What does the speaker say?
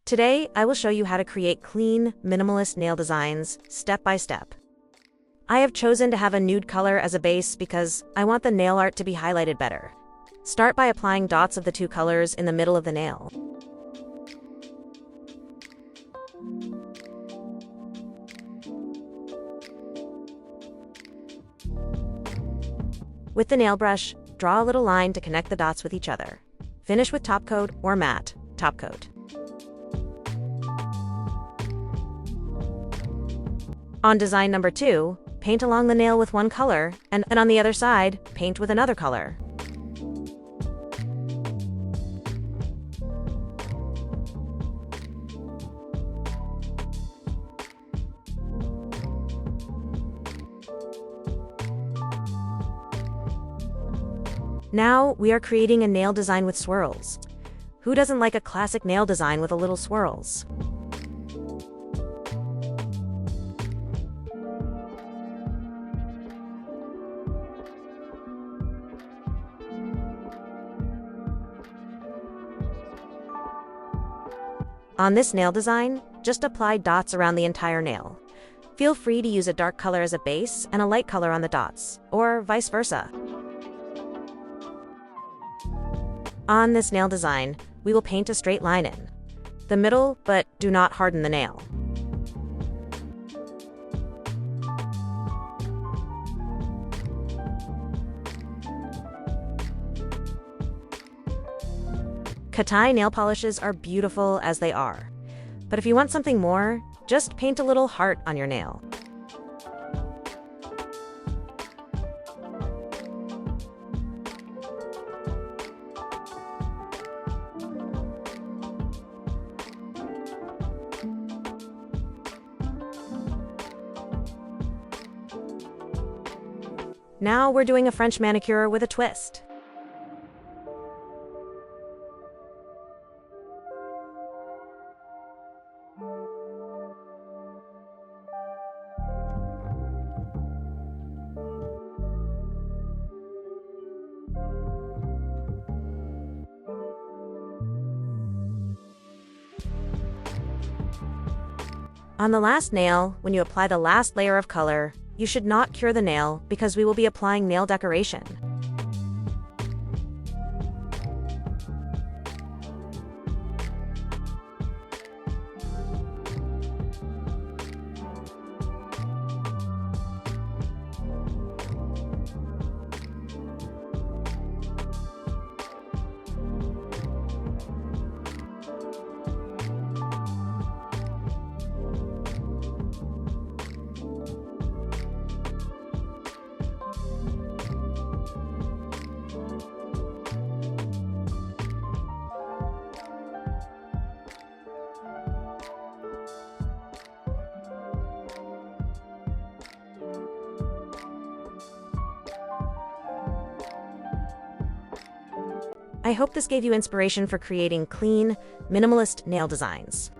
Today, I will show you how to create clean, minimalist nail designs, step by step. I have chosen to have a nude color as a base because I want the nail art to be highlighted better. Start by applying dots of the two colors in the middle of the nail. With the nail brush, draw a little line to connect the dots with each other. Finish with top coat or matte top coat. On design number 2, paint along the nail with one color, and on the other side, paint with another color. Now, we are creating a nail design with swirls. Who doesn't like a classic nail design with a little swirls? On this nail design, just apply dots around the entire nail. Feel free to use a dark color as a base and a light color on the dots, or vice versa. On this nail design, we will paint a straight line in the middle, but do not harden the nail. Katai nail polishes are beautiful as they are, but if you want something more, just paint a little heart on your nail. Now we're doing a French manicure with a twist. On the last nail, when you apply the last layer of color, you should not cure the nail because we will be applying nail decoration. I hope this gave you inspiration for creating clean, minimalist nail designs.